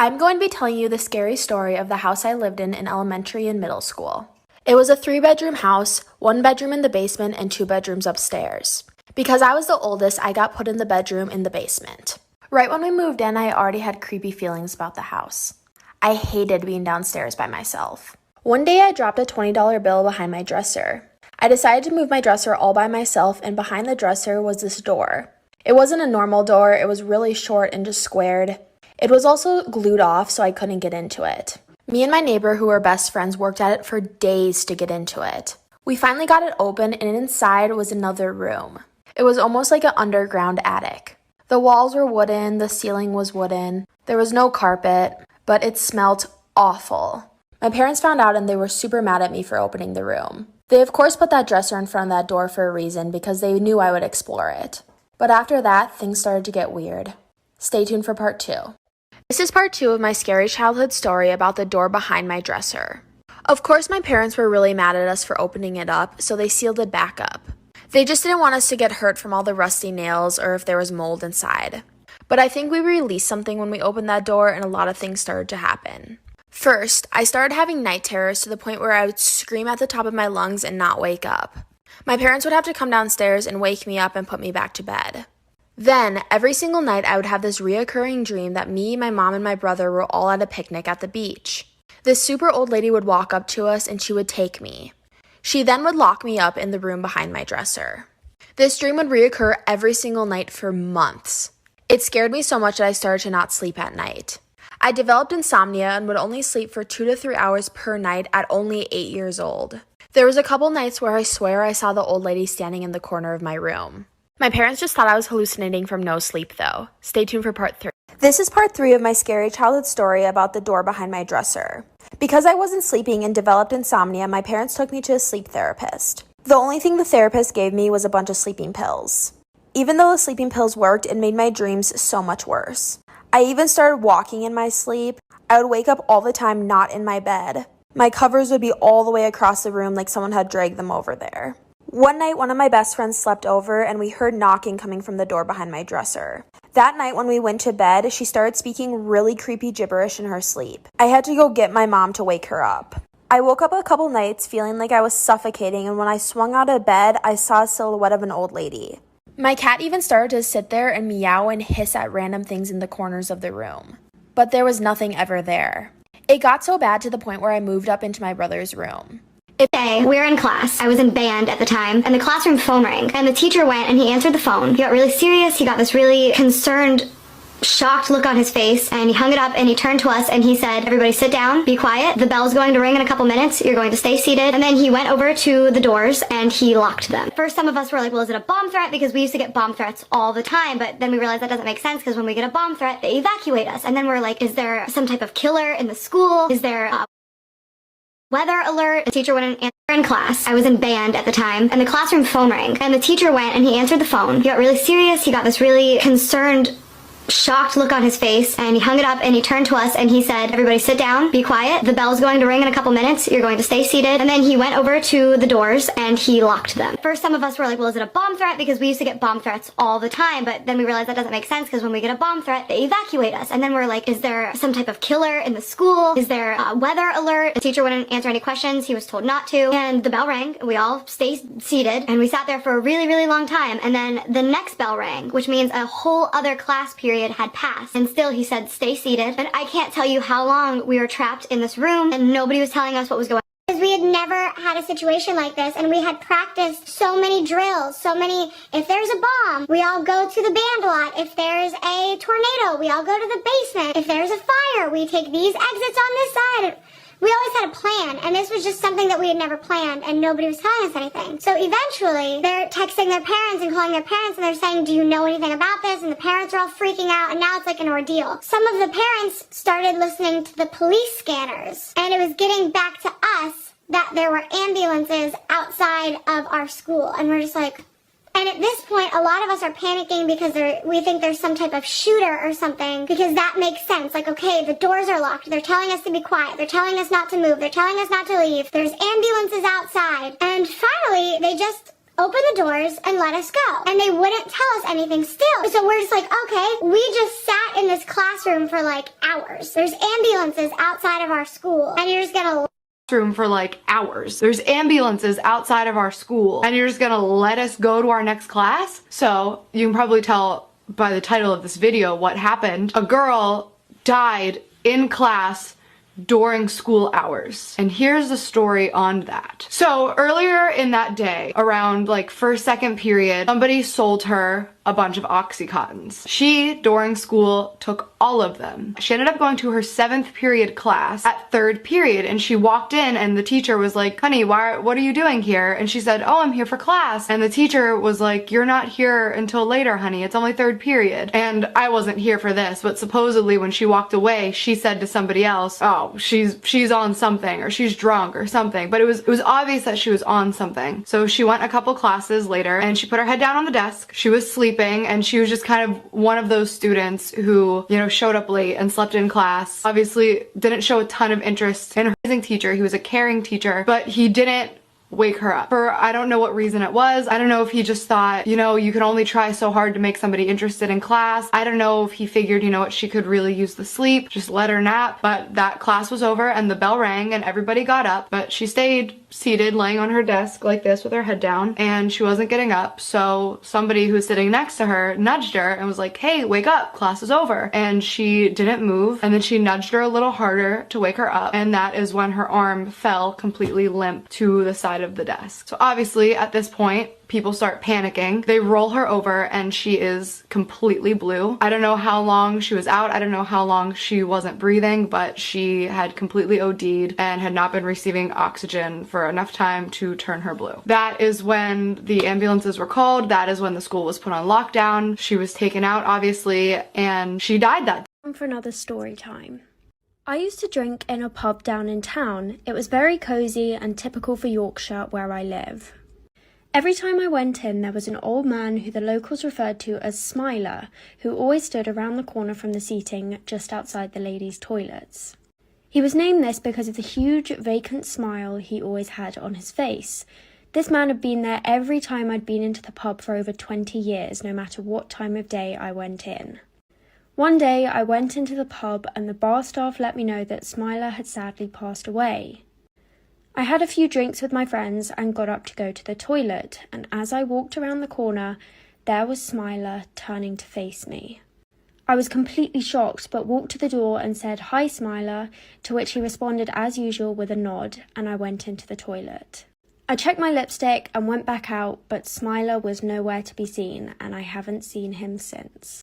I'm going to be telling you the scary story of the house I lived in elementary and middle school. It was a 3-bedroom house, 1 bedroom in the basement, and 2 bedrooms upstairs. Because I was the oldest, I got put in the bedroom in the basement. Right when we moved in, I already had creepy feelings about the house. I hated being downstairs by myself. One day I dropped a $20 bill behind my dresser. I decided to move my dresser all by myself, and behind the dresser was this door. It wasn't a normal door, it was really short and just squared. It was also glued off, so I couldn't get into it. Me and my neighbor, who were best friends, worked at it for days to get into it. We finally got it open, and inside was another room. It was almost like an underground attic. The walls were wooden, the ceiling was wooden, there was no carpet, but it smelled awful. My parents found out and they were super mad at me for opening the room. They of course put that dresser in front of that door for a reason because they knew I would explore it. But after that, things started to get weird. Stay tuned for part 2. This is part 2 of my scary childhood story about the door behind my dresser. Of course, my parents were really mad at us for opening it up, so they sealed it back up. They just didn't want us to get hurt from all the rusty nails or if there was mold inside. But I think we released something when we opened that door and a lot of things started to happen. First, I started having night terrors to the point where I would scream at the top of my lungs and not wake up. My parents would have to come downstairs and wake me up and put me back to bed. Then, every single night, I would have this reoccurring dream that me, my mom, and my brother were all at a picnic at the beach. This super old lady would walk up to us and she would take me. She then would lock me up in the room behind my dresser. This dream would reoccur every single night for months. It scared me so much that I started to not sleep at night. I developed insomnia and would only sleep for 2 to 3 hours per night at only 8 years old. There was a couple nights where I swear I saw the old lady standing in the corner of my room. My parents just thought I was hallucinating from no sleep though. Stay tuned for part 3. This is part 3 of my scary childhood story about the door behind my dresser. Because I wasn't sleeping and developed insomnia, my parents took me to a sleep therapist. The only thing the therapist gave me was a bunch of sleeping pills. Even though the sleeping pills worked, it made my dreams so much worse. I even started walking in my sleep. I would wake up all the time not in my bed. My covers would be all the way across the room like someone had dragged them over there. One night, one of my best friends slept over and we heard knocking coming from the door behind my dresser. That night when we went to bed, she started speaking really creepy gibberish in her sleep. I had to go get my mom to wake her up. I woke up a couple nights feeling like I was suffocating, and when I swung out of bed, I saw a silhouette of an old lady. My cat even started to sit there and meow and hiss at random things in the corners of the room. But there was nothing ever there. It got so bad to the point where I moved up into my brother's room. Day, we were in class. I was in band at the time, and the classroom phone rang, and the teacher went and he answered the phone. He got really serious. He got this really concerned, shocked look on his face, and he hung it up and he turned to us and he said, "Everybody sit down, be quiet. The bell's going to ring in a couple minutes. You're going to stay seated." And then he went over to the doors and he locked them. First, some of us were like, well, is it a bomb threat? Because we used to get bomb threats all the time, but then we realized that doesn't make sense because when we get a bomb threat, they evacuate us. And then we're like, is there some type of killer in the school? Is there a weather alert? The teacher went in class. I was in band at the time, and the classroom phone rang, and the teacher went and he answered the phone. He got really serious. He got this really concerned, shocked look on his face, and he hung it up and he turned to us and he said, "Everybody sit down, be quiet. The bell's going to ring in a couple minutes. You're going to stay seated." And then he went over to the doors and he locked them. First, some of us were like, well, is it a bomb threat? Because we used to get bomb threats all the time, but then we realized that doesn't make sense because when we get a bomb threat, they evacuate us. And then we're like, is there some type of killer in the school? Is there a weather alert? The teacher wouldn't answer any questions. He was told not to. And the bell rang. We all stayed seated and we sat there for a really, really long time. And then the next bell rang, which means a whole other class period had passed, and still he said stay seated. And I can't tell you how long we were trapped in this room and nobody was telling us what was going on. Because we had never had a situation like this, and we had practiced so many drills, if there's a bomb, we all go to the band lot. If there's a tornado, we all go to the basement. If there's a fire, we take these exits on this side. We always had a plan, and this was just something that we had never planned, and nobody was telling us anything. So eventually, they're texting their parents and calling their parents, and they're saying, "Do you know anything about this?" And the parents are all freaking out, and now it's like an ordeal. Some of the parents started listening to the police scanners, and it was getting back to us that there were ambulances outside of our school, and we're just like... And at this point, a lot of us are panicking because we think there's some type of shooter or something, because that makes sense. Like, okay, the doors are locked. They're telling us to be quiet. They're telling us not to move. They're telling us not to leave. There's ambulances outside. And finally, they just open the doors and let us go. And they wouldn't tell us anything still. So we're just like, okay, we just sat in this classroom for like hours. There's ambulances outside of our school, and you're just gonna room for like hours. There's ambulances outside of our school, and you're just gonna let us go to our next class? So you can probably tell by the title of this video what happened. A girl died in class during school hours. And here's the story on that. So earlier in that day, around like first, second period, somebody sold her a bunch of Oxycontins. She, during school, took all of them. She ended up going to her 7th period class at 3rd period, and she walked in and the teacher was like, honey, what are you doing here? And she said, oh, I'm here for class. And the teacher was like, you're not here until later, honey. It's only 3rd period. And I wasn't here for this, but supposedly when she walked away, she said to somebody else, oh, she's on something, or she's drunk or something. But it was obvious that she was on something. So she went a couple classes later and she put her head down on the desk. She was sleeping, and she was just kind of one of those students who, you know, showed up late and slept in class. Obviously didn't show a ton of interest in her amazing teacher. He was a caring teacher, but he didn't wake her up. For I don't know what reason it was. I don't know if he just thought, you know, you can only try so hard to make somebody interested in class. I don't know if he figured, you know what, she could really use the sleep, just let her nap. But that class was over and the bell rang and everybody got up, but she stayed seated laying on her desk like this with her head down, and she wasn't getting up. So somebody who was sitting next to her nudged her and was like, hey, wake up, class is over. And she didn't move, and then she nudged her a little harder to wake her up, and that is when her arm fell completely limp to the side of the desk. So obviously at this point, people start panicking. They roll her over and she is completely blue. I don't know how long she was out. I don't know how long she wasn't breathing, but she had completely OD'd and had not been receiving oxygen for enough time to turn her blue. That is when the ambulances were called. That is when the school was put on lockdown. She was taken out, obviously, and she died that day. Time for another story time. I used to drink in a pub down in town. It was very cosy and typical for Yorkshire, where I live. Every time I went in, there was an old man who the locals referred to as Smiler, who always stood around the corner from the seating just outside the ladies' toilets. He was named this because of the huge vacant smile he always had on his face. This man had been there every time I'd been into the pub for over 20 years, no matter what time of day I went in. One day I went into the pub and the bar staff let me know that Smiler had sadly passed away. I had a few drinks with my friends and got up to go to the toilet, and as I walked around the corner, there was Smiler turning to face me. I was completely shocked, but walked to the door and said, "Hi, Smiler," to which he responded as usual with a nod, and I went into the toilet. I checked my lipstick and went back out, but Smiler was nowhere to be seen, and I haven't seen him since.